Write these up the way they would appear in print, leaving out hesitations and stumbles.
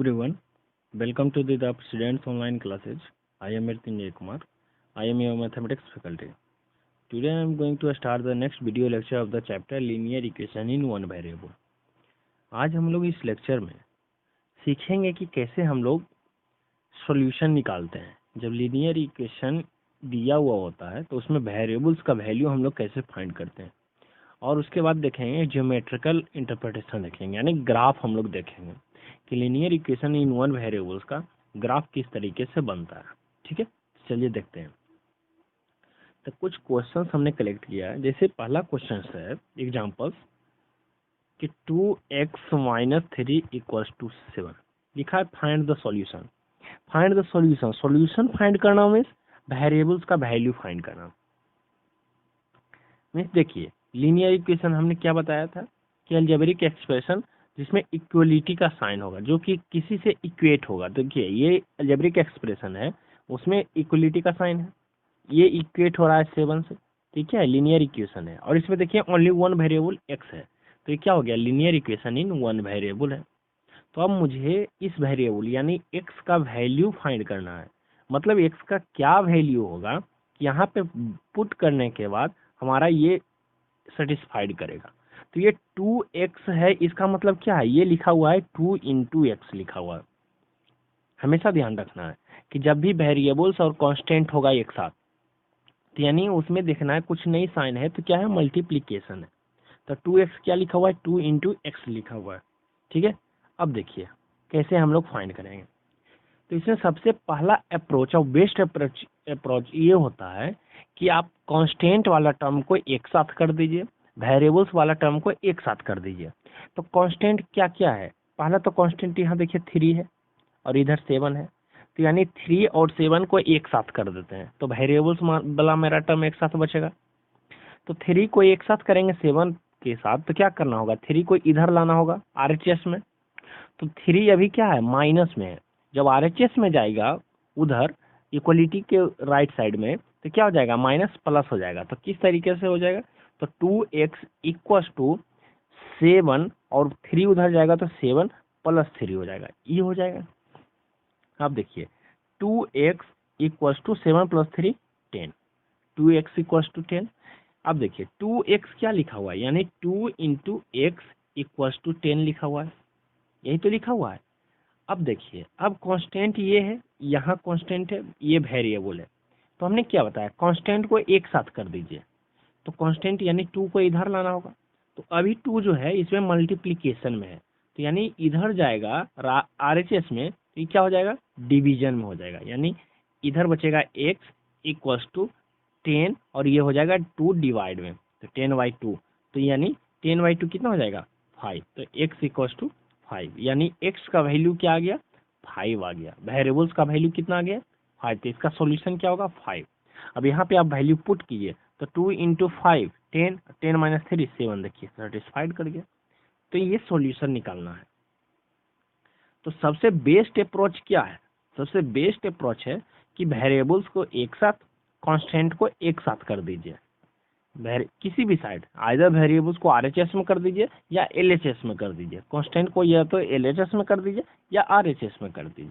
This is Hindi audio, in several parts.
everyone, welcome to the students online classes. I am Mrityunjay Kumar. I am your mathematics faculty. Today I am going to start the next video lecture of the chapter linear equation in one variable. आज हम लोग इस लेक्चर में सीखेंगे कि कैसे हम लोग सॉल्यूशन निकालते हैं। जब लीनियर इक्वेशन दिया हुआ होता है तो उसमें वेरिएबल्स का वैल्यू हम लोग कैसे फाइंड करते हैं, और उसके बाद देखेंगे ज्योमेट्रिकल इंटरप्रिटेशन देखेंगे, यानी ग्राफ हम लोग देखेंगे कि linear equation in one variables का ग्राफ किस तरीके से बनता है। ठीक है, चलिए देखते हैं। तो कुछ क्वेश्चंस हमने कलेक्ट किया है। जैसे पहला क्वेश्चन है एग्जांपल्स कि 2x - 3 = 7 लिखा है। Find the solution. Find the solution, solution find करना मीन्स वेरिएबल्स का वैल्यू फाइंड करना। मीन्स देखिए, लीनियर इक्वेशन हमने क्या बताया था कि अलजेब्रिक एक्सप्रेशन जिसमें इक्वलिटी का साइन होगा, जो कि किसी से इक्वेट होगा। देखिए ये अलजेब्रिक एक्सप्रेशन है, उसमें इक्वलिटी का साइन है, ये इक्वेट हो रहा है 7 से। ठीक है, लीनियर इक्वेशन है, और इसमें देखिए ओनली वन वेरिएबल x है, तो ये क्या हो गया, linear equation in one variable है। तो अब मुझे इस वेरिएबल यानी x का वैल्यू फाइंड करना है। मतलब x का क्या वैल्यू होगा कि यहाँ पे पुट करने के बाद हमारा ये सेटिस्फाइड करेगा। तो ये 2x है, इसका मतलब क्या है, ये लिखा हुआ है 2 × x लिखा हुआ है। हमेशा ध्यान रखना है कि जब भी वेरिएबल्स और कांस्टेंट होगा एक साथ, तो यानी उसमें देखना है कुछ नई साइन है तो क्या है, मल्टीप्लिकेशन है। तो 2x क्या लिखा हुआ है, 2 × x लिखा हुआ है। ठीक है, अब देखिए कैसे हम लोग फाइंड करेंगे। तो इसमें सबसे पहला अप्रोच और बेस्ट अप्रोच ये होता है कि आप कांस्टेंट वाला टर्म को एक साथ कर दीजिए, वेरिएबल्स वाला टर्म को एक साथ कर दीजिए। तो कांस्टेंट क्या क्या है, पहला तो कांस्टेंट यहाँ देखिए 3 है और इधर 7 है, तो यानी 3 और 7 को एक साथ कर देते हैं, तो वेरिएबल्स वाला मेरा टर्म एक साथ बचेगा। तो 3 को एक साथ करेंगे 7 के साथ, तो क्या करना होगा, 3 को इधर लाना होगा RHS में। तो 3 अभी क्या है, माइनस में है। जब RHS में जाएगा उधर इक्वलिटी के राइट साइड में, तो क्या हो जाएगा, माइनस प्लस हो जाएगा। तो किस तरीके से हो जाएगा, तो 2x = 7 और 3 उधर जाएगा तो 7 + 3 हो जाएगा, ये हो जाएगा। अब देखिए 2x = 7 + 3 10, 2x = 10। अब देखिए 2x क्या लिखा हुआ है, यानी 2 × x = 10 लिखा हुआ है, यही तो लिखा हुआ है। अब देखिए, अब कांस्टेंट ये है, यहाँ कांस्टेंट है, ये वेरिएबल है। तो हमने क्या बताया, कांस्टेंट को एक साथ कर दीजिए। तो कांस्टेंट यानी 2 को इधर लाना होगा। तो अभी 2 जो है इसमें मल्टीप्लिकेशन में है, तो यानी इधर जाएगा RHS में, तो ये क्या हो जाएगा, डिवीजन में हो जाएगा। यानी इधर बचेगा x = 10 और ये हो जाएगा 2 डिवाइड में, तो 10/2। तो यानी 10/2 कितना हो जाएगा, 5। तो x = 5, यानी x का वैल्यू क्या आ गया, 5 आ गया। वेरिएबल्स का वैल्यू कितना आ गया, 5। तो इसका सॉल्यूशन क्या होगा, 5। अब यहाँ पे आप वैल्यू पुट कीजिए, तो 2 × 5 10, 10 - 3 7, देखिए सेटिस्फाइड कर गया। तो ये सॉल्यूशन निकालना है। तो सबसे बेस्ट अप्रोच क्या है, सबसे बेस्ट अप्रोच है कि वेरिएबल्स को एक साथ, कांस्टेंट को एक साथ कर दीजिए, किसी भी साइड, आइदर वेरिएबल्स को RHS में कर दीजिए या LHS में कर दीजिए। कांस्टेंट को या तो LHS में कर दीजिए या RHS में कर दीजिए,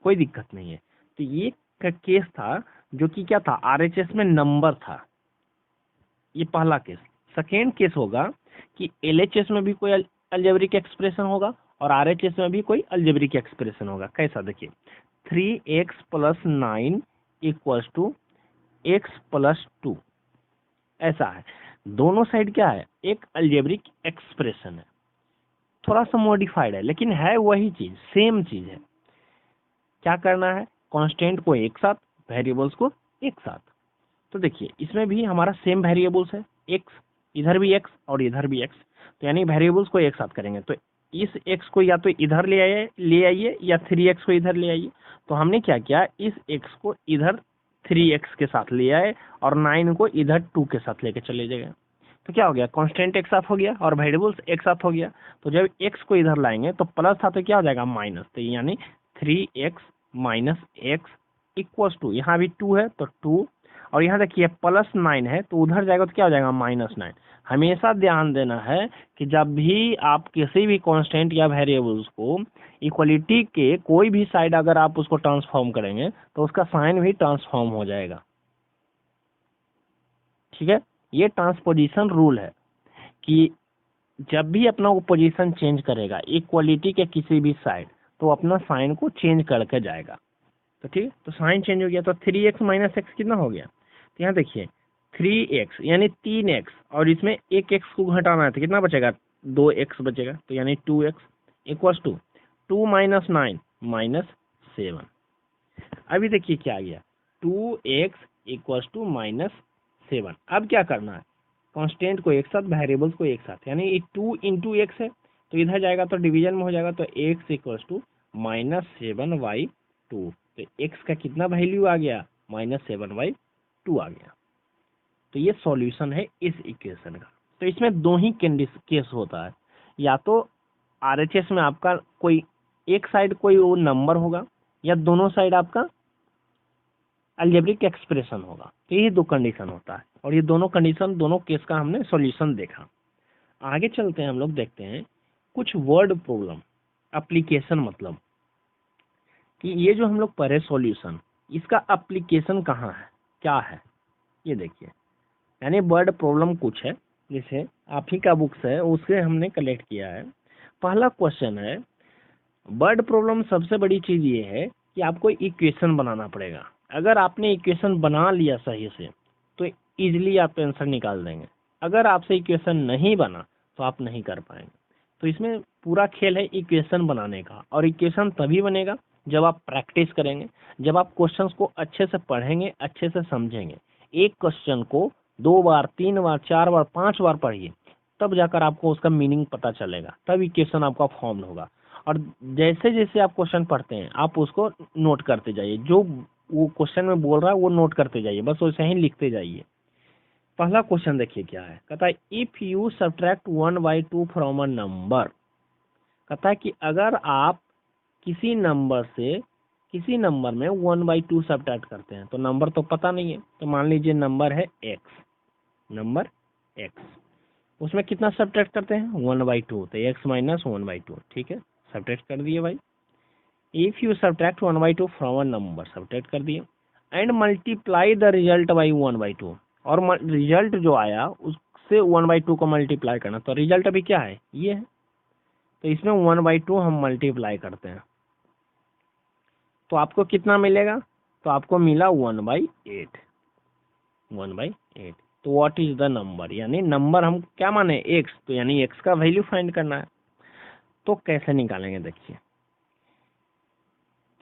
कोई दिक्कत नहीं है। तो ये का केस था जो कि क्या था, RHS में नंबर था, ये पहला केस। सेकेंड केस होगा कि LHS में भी कोई अलजेब्रिक एक्सप्रेशन होगा और RHS में भी कोई अलजेब्रिक एक्सप्रेशन होगा। कैसा, देखिए 3x + 9 = x + 2, ऐसा है। दोनों साइड क्या है, एक अलजेब्रिक एक्सप्रेशन है, थोड़ा सा मॉडिफाइड है, लेकिन है वही चीज, सेम चीज है। क्या करना है, कांस्टेंट को एक साथ, वेरिएबल्स को एक साथ। तो देखिए इसमें भी हमारा सेम वेरिएबल्स है, x, इधर भी x और इधर भी x, तो यानी वेरिएबल्स को एक साथ करेंगे। तो इस x को या तो इधर ले आइए या 3x को इधर ले आइए। तो हमने क्या किया, इस x को इधर 3x के साथ ले आए और 9 को इधर 2 के साथ लेके चले गए। तो क्या हो गया, कांस्टेंट एक साथ हो गया और वेरिएबल्स एक साथ हो गया। तो जब x को इधर लाएंगे तो प्लस था तो क्या हो जाएगा, माइनस। तो यानी 3x - x = यहाँ भी 2 है तो 2, और यहाँ देखिए +9 है तो उधर जाएगा तो क्या हो जाएगा, -9। हमेशा ध्यान देना है कि जब भी आप किसी भी कांस्टेंट या वेरिएबल्स को इक्वलिटी के कोई भी साइड अगर आप उसको ट्रांसफॉर्म करेंगे तो उसका साइन भी ट्रांसफॉर्म हो जाएगा। ठीक है, ये ट्रांसपोजिशन रूल है कि जब भी अपना वो पोजीशन चेंज करेगा इक्वलिटी के किसी भी साइड, तो अपना साइन को चेंज करके जाएगा। तो ठीक है, तो साइन चेंज हो गया तो 3x माइनस एक्स कितना हो गया, तो यहाँ देखिए 3x यानी 3x, और इसमें एक x को घटाना है तो कितना बचेगा, 2x बचेगा, तो यानी 2x equals to 2 minus 9 minus 7। अभी देखिए क्या आ गया, 2x इक्वल्स टू माइनस 7। अब क्या करना है, कांस्टेंट को एक साथ, वेरिएबल्स को एक साथ, यानी ये 2 इंटू एक्स है तो इधर जाएगा तो डिवीजन में हो जाएगा, तो x इक्वल्स टू माइनस 7/2। तो x का कितना वैल्यू आ गया, -7/2 आ गया। तो ये सॉल्यूशन है इस इक्वेशन का। तो इसमें दो ही केस होता है, या तो आरएचएस में आपका कोई एक साइड कोई वो नंबर होगा, या दोनों साइड आपका अलजेब्रिक एक्सप्रेशन होगा। तो यही दो कंडीशन होता है, और ये दोनों कंडीशन, दोनों केस का हमने सॉल्यूशन देखा। आगे चलते हैं, हम लोग देखते हैं कुछ वर्ड प्रॉब्लम एप्लीकेशन, मतलब कि ये जो हम लोग पढ़े सॉल्यूशन, इसका एप्लीकेशन कहाँ है, क्या है, ये देखिए। यानी वर्ड प्रॉब्लम कुछ है, जैसे आप ही का बुक्स है उससे हमने कलेक्ट किया है। पहला क्वेश्चन है, वर्ड प्रॉब्लम सबसे बड़ी चीज ये है कि आपको इक्वेशन बनाना पड़ेगा। अगर आपने इक्वेशन बना लिया सही से तो इजीली आप आंसर निकाल देंगे। अगर आपसे इक्वेशन नहीं बना तो आप नहीं कर पाएंगे। तो इसमें पूरा खेल है इक्वेशन बनाने का, और इक्वेशन तभी बनेगा जब आप प्रैक्टिस करेंगे, जब आप क्वेश्चंस को अच्छे से पढ़ेंगे, अच्छे से समझेंगे। एक क्वेश्चन को 2 बार, 3 बार, 4 बार, 5 बार पढ़िए, तब जाकर आपको उसका मीनिंग पता चलेगा, तब इक्वेशन आपका फॉर्म होगा। और जैसे जैसे आप क्वेश्चन पढ़ते हैं आप उसको नोट करते जाइए, जो वो क्वेश्चन में बोल रहा है वो नोट करते जाइए, बस वैसे ही लिखते जाइए। पहला क्वेश्चन देखिए क्या है, कहता है if you subtract 1/2 from a number. कहता है कि अगर आप किसी नंबर से किसी नंबर में 1/2 सब्ट्रैक्ट करते हैं, तो नंबर तो पता नहीं है, तो मान लीजिए नंबर है x, नंबर x, उसमें कितना सब्ट्रैक्ट करते हैं 1/2, तो x माइनस 1/2। ठीक है, सब्ट्रैक्ट कर दिए भाई। If you subtract 1/2 from a number, subtract कर दिए, and multiply the result by 1/2, और रिजल्ट जो आया उससे 1/2 को मल्टीप्लाई करना। तो रिजल्ट अभी क्या है, ये है, तो इसमें 1/2 हम मल्टीप्लाई करते हैं, तो आपको कितना मिलेगा, तो आपको मिला 1/8, 1/8। तो व्हाट इज द नंबर, यानी नंबर हम क्या माने x, तो यानी x का वैल्यू फाइंड करना है। तो कैसे निकालेंगे देखिए,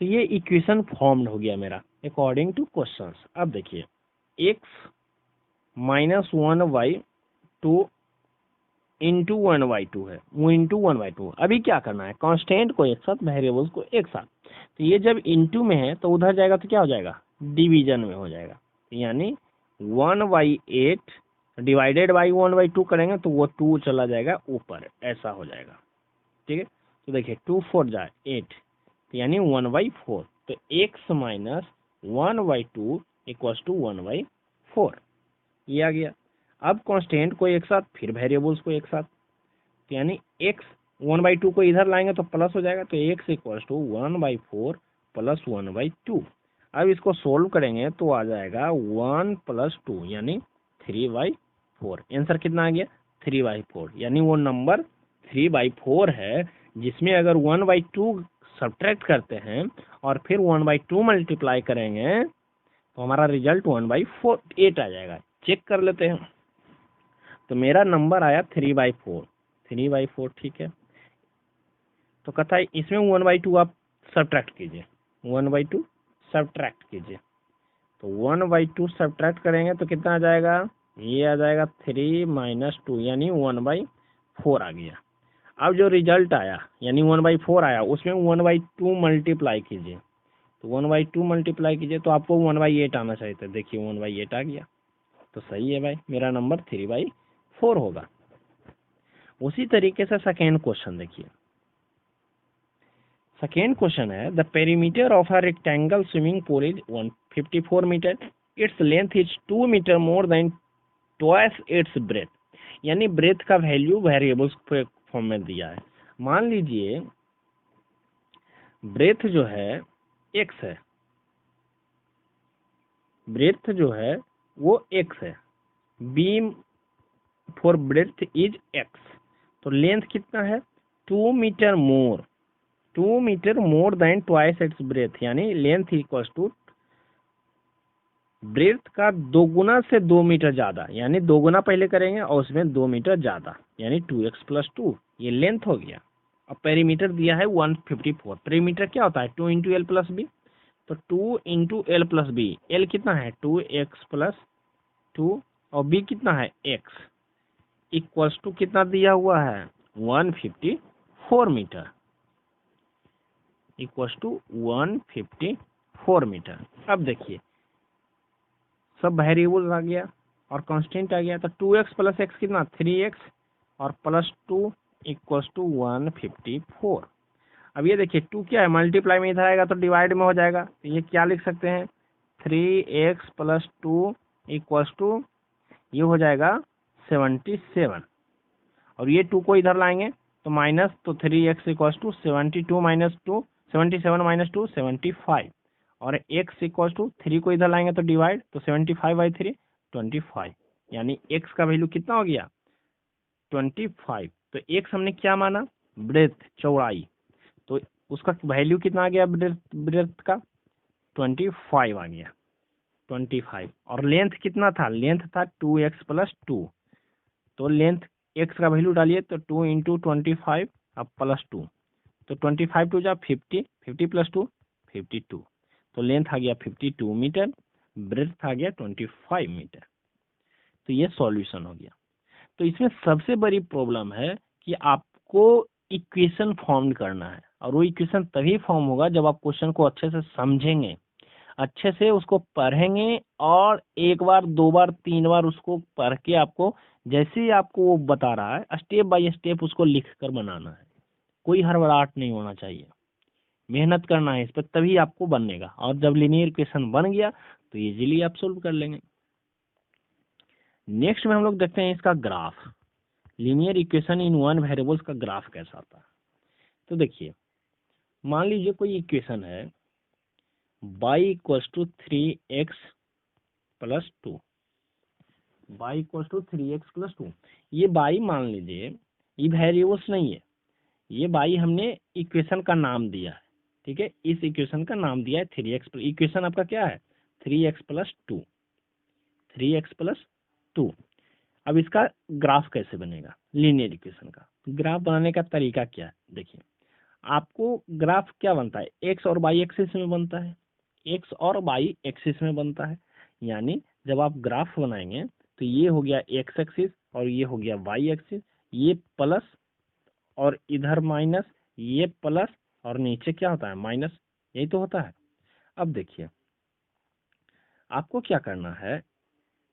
तो ये इक्वेशन फॉर्म्ड हो गया मेरा अकॉर्डिंग टू क्वेश्चंस। अब देखिए x माइनस 1/2 इंटू 1/2 है, वो इंटू 1/2। अभी क्या करना है, कांस्टेंट को एक साथ, वेरिएबल्स को एक साथ। तो ये जब इंटू में है तो उधर जाएगा तो क्या हो जाएगा, डिवीजन में हो जाएगा, यानी 1/8 डिवाइडेड बाई 1/2 करेंगे तो वो 2 चला जाएगा ऊपर, ऐसा हो जाएगा। ठीक है, तो देखिए 2 4 जाए 8, तो यानी 1/4। तो x माइनस 1/2 इक्वल्स टू 1/4, ये आ गया। अब कांस्टेंट को एक साथ, फिर वेरिएबल्स को एक साथ, तो यानी x 1/2 को इधर लाएंगे तो प्लस हो जाएगा, तो x इक्वल्स टू 1/4 प्लस 1/2। अब इसको सोल्व करेंगे तो आ जाएगा 1 + 2 यानी 3/4। आंसर कितना आ गया, 3/4, यानी वो नंबर 3/4 है, जिसमें अगर 1/2 सब्ट्रैक्ट करते हैं और फिर 1/2 मल्टीप्लाई करेंगे तो हमारा रिजल्ट 1/8 आ जाएगा। चेक कर लेते हैं, तो मेरा नंबर आया 3/4, 3/4। ठीक है, तो कहता है इसमें 1/2 आप सब्ट्रैक्ट कीजिए, 1/2 सब्ट्रैक्ट कीजिए, तो 1/2 सब्ट्रैक्ट करेंगे तो कितना आ जाएगा, ये आ जाएगा 3 - 2 यानी 1/4 आ गया। अब जो रिजल्ट आया यानी 1/4 आया, उसमें 1/2 मल्टीप्लाई कीजिए, तो 1/2 मल्टीप्लाई कीजिए तो आपको 1/8 आना चाहिए था। देखिए 1/8 आ गया, तो सही है भाई, मेरा नंबर 3/4 होगा। उसी तरीके से सेकेंड क्वेश्चन देखिए। सेकेंड क्वेश्चन है, the perimeter of a rectangle swimming pool is 154 metre, its length is 2 metre more than twice its breadth. यानी ब्रेथ का वैल्यू वेरिएबल्स फॉर्म में दिया है। मान लीजिए ब्रेथ जो है x है, ब्रेथ जो है वो x है, बीम फॉर ब्रेथ इज x, तो लेंथ कितना है 2 metre more, 2 metre more than twice its breadth, यानी लेंथ इक्वल्स टू ब्रेथ का 2 गुना से 2 मीटर ज्यादा, यानी 2 गुना पहले करेंगे और उसमें 2 मीटर ज्यादा, यानी 2x + 2, ये लेंथ हो गया। अब पेरीमीटर दिया है 154, पेरीमीटर क्या होता है 2 × l + b, तो 2 × l + b, l कितना है 2x + 2 और b कितना है x, इक्वल्स टू कितना दिया हुआ है 154 मीटर, इक्वल्स टू 154 मीटर। अब देखिए सब वेरिएबल आ गया और कांस्टेंट आ गया, तो 2x + x कितना 3x और +2 इक्वल्स टू 154। अब ये देखिए 2 क्या है मल्टीप्लाई में इधर आएगा तो डिवाइड में हो जाएगा, तो ये क्या लिख सकते हैं 3x + 2 इक्वल्स टू ये हो जाएगा 77, और ये 2 को इधर लाएंगे तो माइनस, तो 3x इक्वल्स टू 72 - 2 77 - 2 75, और x इक्वल्स टू 3 को इधर लाएंगे तो डिवाइड, तो 75/3 25, यानी x का वैल्यू कितना हो गया 25। तो x हमने क्या माना ब्रेथ चौड़ाई, तो उसका वैल्यू कितना आ गया ब्रेथ का 25 आ गया 25, और लेंथ कितना था, लेंथ था 2x + 2, तो लेंथ x का वैल्यू डालिए तो 2 × 25 अब +2, तो 25 2 जा 50, 50 + 2 52, तो लेंथ आ गया 52 मीटर, ब्रेथ आ गया 25 मीटर। तो ये सॉल्यूशन हो गया। तो इसमें सबसे बड़ी प्रॉब्लम है कि आपको इक्वेशन फॉर्म करना है, और वो इक्वेशन तभी फॉर्म होगा जब आप क्वेश्चन को अच्छे से समझेंगे, अच्छे से उसको पढ़ेंगे, और 1 बार 2 बार 3 बार उसको पढ़ के आपको जैसे ही आपको वो बता रहा है स्टेप बाय स्टेप उसको लिख कर बनाना है, कोई हड़बड़ाहट नहीं होना चाहिए, मेहनत करना है इस पर, तभी आपको बनेगा, और जब लीनियर इक्वेशन बन गया तो इजीली आप सोल्व कर लेंगे। नेक्स्ट में हम लोग देखते हैं इसका graph, linear equation in one variables का ग्राफ कैसा आता है। तो देखिए मान लीजिए कोई इक्वेशन है y = 3x + 2, y = 3x + 2, ये y मान लीजिए ये वेरिएबल्स नहीं है, ये y हमने इक्वेशन का नाम दिया है, ठीक है, इस इक्वेशन का नाम दिया है 3x, इक्वेशन आपका क्या है 3x + 2, 3x + 2। अब इसका ग्राफ कैसे बनेगा लीनियर इक्वेशन का, ग्राफ बनाने का तरीका क्या है, देखिए आपको ग्राफ क्या बनता है एक्स और वाई एक्सिस में बनता है, एक्स और वाई एक्सिस में बनता है, यानी जब आप ग्राफ बनाएंगे तो ये हो गया एक्स एक्सिस और ये हो गया वाई एक्सिस, ये प्लस और इधर माइनस, ये प्लस और नीचे क्या होता है माइनस, यही तो होता है। अब देखिए आपको क्या करना है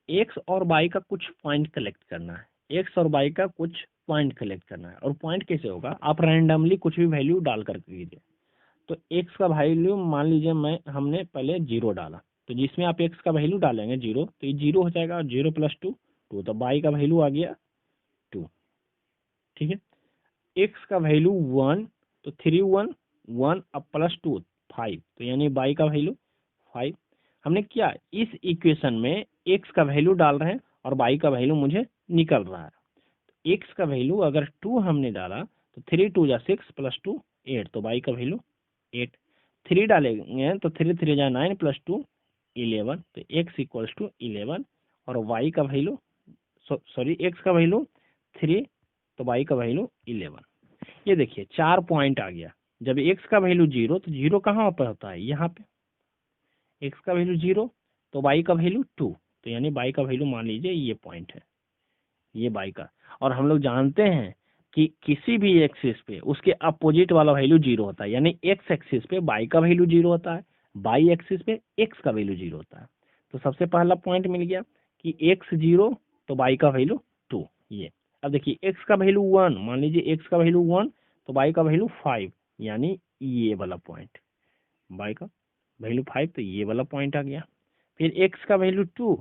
एक्स और वाई का कुछ पॉइंट कलेक्ट करना है, एक्स और वाई का कुछ पॉइंट कलेक्ट करना है, और पॉइंट कैसे होगा आप रैंडमली कुछ भी वैल्यू डाल कर कीजिए। तो एक्स का वैल्यू मान लीजिए हमने पहले 0 डाला, तो जिसमें आप एक्स का वैल्यू डालेंगे 0 तो ये 0 हो जाएगा, और 0 + 2 2, तो वाई का वैल्यू आ गया 2, ठीक है। एक्स का वैल्यू 1, तो 3 1 1 अब +2 5, तो यानी वाई का वैल्यू 5। हमने क्या इस इक्वेशन में एक्स का वैल्यू डाल रहे हैं और वाई का वैल्यू मुझे निकल रहा है, एक्स का वैल्यू अगर 2 हमने डाला तो 3 2 जा 6 + 2 8, तो वाई का वैल्यू 8, 3 डालेंगे तो 3 3 जा 9 + 2 11, तो x = 11, और y का वैल्यू सॉरी एक्स का वैल्यू 3, तो y का वैल्यू 11। ये देखिए 4 पॉइंट आ गया, जब x का वैल्यू 0 तो 0 कहाँ पर होता है यहाँ पे, x का वैल्यू 0 तो y का वैल्यू 2, तो यानी y का वैल्यू मान लीजिए ये पॉइंट है, ये y का, और हम लोग जानते हैं कि किसी भी एक्सिस पे उसके अपोजिट वाला वैल्यू 0 होता है, यानी x एक्सिस पे y का वैल्यू 0 होता है, y एक्सिस पे x का वैल्यू 0 होता है। तो सबसे पहला पॉइंट मिल गया कि x 0 तो y का वैल्यू 2, ये। अब देखिए x का वैल्यू 1, मान लीजिए x का वैल्यू 1 तो y का वैल्यू 5, यानी ये वाला पॉइंट, y का वैल्यू 5 तो ये वाला पॉइंट आ गया। फिर x का वैल्यू 2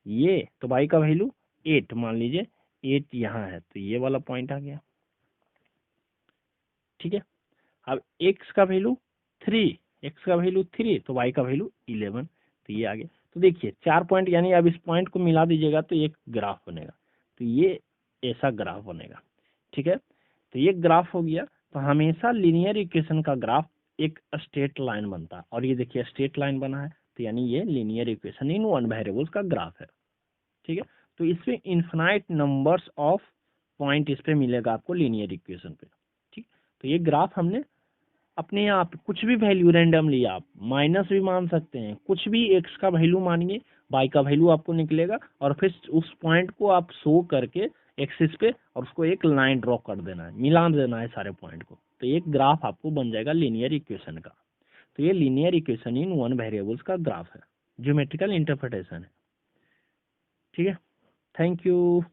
ये, तो y का वैल्यू 8, मान लीजिए 8 यहाँ है, तो ये वाला पॉइंट आ गया, ठीक है। अब x का वैल्यू 3, x का वैल्यू 3 तो y का वैल्यू 11, तो ये आ गया। तो देखिए 4 पॉइंट, यानी अब इस पॉइंट को मिला दीजिएगा तो एक ग्राफ बनेगा, तो ये ऐसा ग्राफ बनेगा, ठीक है। तो ये ग्राफ हो गया। तो हमेशा लीनियर इक्वेशन का ग्राफ एक स्ट्रेट लाइन बनता है, और ये देखिए स्ट्रेट लाइन बना है, तो यानी ये linear equation in one variables का ग्राफ है, ठीक है। तो इसमें इन्फिनाइट नंबर्स ऑफ पॉइंट इस पे मिलेगा आपको लीनियर इक्वेशन पे, ठीक। तो ये ग्राफ हमने अपने आप कुछ भी वैल्यू रैंडम लिया, आप माइनस भी मान सकते हैं, कुछ भी एक्स का वैल्यू मानिए, वाई का वैल्यू आपको निकलेगा, और फिर उस पॉइंट को आप शो करके एक्सिस पे, और उसको एक लाइन ड्रॉ कर देना है, मिला देना है सारे पॉइंट को, तो एक ग्राफ आपको बन जाएगा लीनियर इक्वेशन का। तो ये linear equation in one variables का ग्राफ है, ज्योमेट्रिकल इंटरप्रिटेशन है, ठीक है। Thank you.